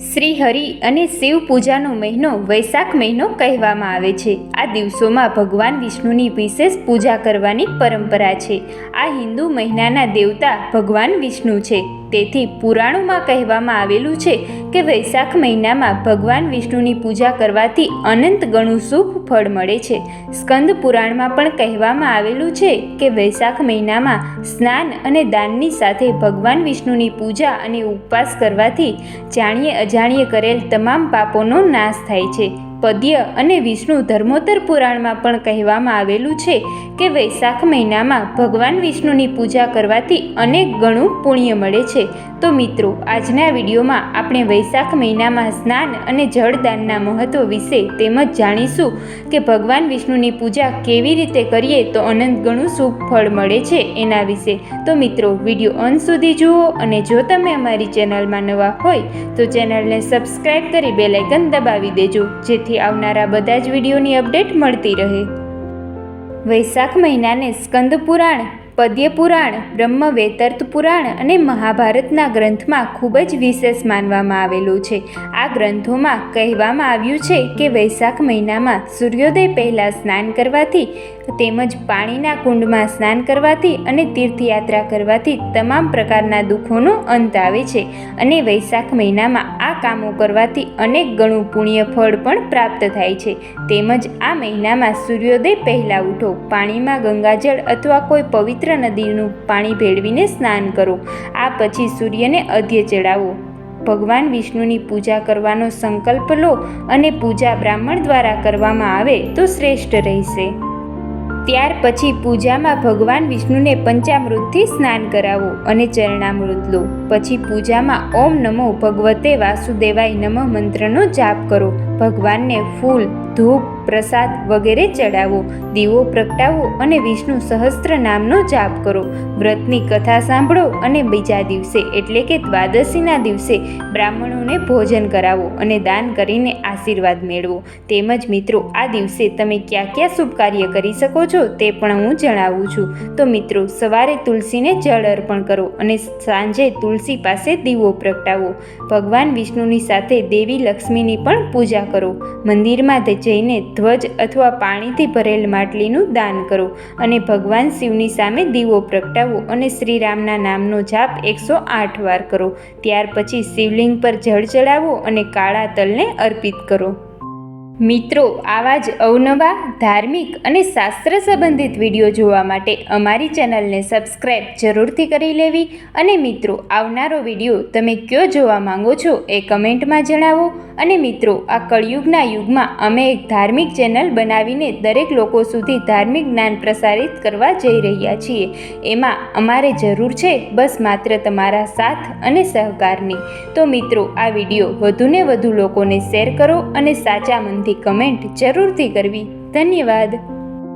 શ્રી હરિ અને શિવ પૂજાનો મહિનો વૈશાખ મહિનો કહેવામાં આવે છે. આ દિવસોમાં ભગવાન વિષ્ણુની વિશેષ પૂજા કરવાની પરંપરા છે. આ હિન્દુ મહિનાના દેવતા ભગવાન વિષ્ણુ છે. તેથી પુરાણોમાં કહેવામાં આવેલું છે કે વૈશાખ મહિનામાં ભગવાન વિષ્ણુની પૂજા કરવાથી અનંત ગણું શુભ ફળ મળે છે. સ્કંદ પુરાણમાં પણ કહેવામાં આવેલું છે કે વૈશાખ મહિનામાં સ્નાન અને દાનની સાથે ભગવાન વિષ્ણુની પૂજા અને ઉપવાસ કરવાથી જાણીએ અજાણીએ કરેલ તમામ પાપોનો નાશ થાય છે. પદ્ય અને વિષ્ણુ ધર્મોત્તર પુરાણમાં પણ કહેવામાં આવેલું છે કે વૈશાખ મહિનામાં ભગવાન વિષ્ણુની પૂજા કરવાથી અનેક ગણું પુણ્ય મળે છે. તો મિત્રો, આજના વિડીયોમાં આપણે વૈશાખ મહિનામાં સ્નાન અને જળદાનના મહત્વ વિશે તેમજ જાણીશું કે ભગવાન વિષ્ણુની પૂજા કેવી રીતે કરીએ તો અનંત ગણું શુભ ફળ મળે છે એના વિશે. તો મિત્રો, વિડીયો અંત સુધી જુઓ અને જો તમે અમારી ચેનલમાં નવા હોય તો ચેનલને સબસ્ક્રાઈબ કરી બેલ આઇકન દબાવી દેજો, જેથી આવનારા બધા જ વિડીયોની અપડેટ મળતી રહે. વૈશાખ મહિનાને સ્કંદ પુરાણ, પદ્ય પુરાણ, બ્રહ્મ વૈવર્ત પુરાણ અને મહાભારતના ગ્રંથમાં ખૂબ જ વિશેષ માનવામાં આવેલું છે. આ ગ્રંથોમાં કહેવામાં આવ્યું છે કે વૈશાખ મહિનામાં સૂર્યોદય પહેલાં સ્નાન કરવાથી તેમજ પાણીના કુંડમાં સ્નાન કરવાથી અને તીર્થયાત્રા કરવાથી તમામ પ્રકારના દુઃખોનો અંત આવે છે અને વૈશાખ મહિનામાં આ કામો કરવાથી અનેક ગણું પુણ્ય ફળ પણ પ્રાપ્ત થાય છે. તેમજ આ મહિનામાં સૂર્યોદય પહેલાં ઉઠો, પાણીમાં ગંગાજળ અથવા કોઈ પવિત્ર નદીનું પાણી ભેળવીને સ્નાન કરો. આ પછી સૂર્યને અર્ઘ્ય ચડાવો. ભગવાન વિષ્ણુની પૂજા કરવાનો સંકલ્પ લો અને પૂજા બ્રાહ્મણ દ્વારા કરવામાં આવે તો શ્રેષ્ઠ રહેશે. ત્યાર પછી પૂજામાં ભગવાન વિષ્ણુને પંચામૃતથી સ્નાન કરાવો અને ચરણામૃત લો. પછી પૂજામાં ઓમ નમો ભગવતે વાસુદેવાય નમઃ મંત્રનો જાપ કરો. ભગવાનને ફૂલ, ધૂપ, પ્રસાદ વગેરે ચડાવો. દીવો પ્રગટાવો અને વિષ્ણુ સહસ્ત્ર નામનો જાપ કરો. વ્રતની કથા સાંભળો અને બીજા દિવસે એટલે કે દ્વાદશીના દિવસે બ્રાહ્મણોને ભોજન કરાવો અને દાન કરીને આશીર્વાદ મેળવો. તેમજ મિત્રો, આ દિવસે તમે ક્યાં ક્યાં શુભ કાર્ય કરી શકો છો તે પણ હું જણાવું છું. તો મિત્રો, સવારે તુલસીને જળ અર્પણ કરો અને સાંજે તુલસી પાસે દીવો પ્રગટાવો. ભગવાન વિષ્ણુની સાથે દેવી લક્ષ્મીની પણ પૂજા કરો. મંદિરમાં જઈને ધ્વજ અથવા પાણીથી ભરેલ માટલીનું દાન કરો અને ભગવાન શિવની સામે દીવો પ્રગટાવો અને શ્રીરામના નામનો જાપ 108 વાર કરો. ત્યાર પછી શિવલિંગ પર જળ ચડાવો અને કાળા તલને અર્પિત કરો. મિત્રો, આવા જ અવનવા ધાર્મિક અને શાસ્ત્ર સંબંધિત વિડીયો જોવા માટે અમારી ચેનલને સબસ્ક્રાઈબ જરૂરથી કરી લેવી. અને મિત્રો, આવનારો વિડીયો તમે કયો જોવા માંગો છો એ કમેન્ટમાં જણાવો. અને મિત્રો, આ કળિયુગના યુગમાં અમે એક ધાર્મિક ચેનલ બનાવીને દરેક લોકો સુધી ધાર્મિક જ્ઞાન પ્રસારિત કરવા જઈ રહ્યા છીએ. એમાં અમારે જરૂર છે બસ માત્ર તમારા સાથ અને સહકારની. તો મિત્રો, આ વિડીયો વધુને વધુ લોકોને શેર કરો અને સાચા મનથી કમેન્ટ જરૂરથી કરવી. ધન્યવાદ.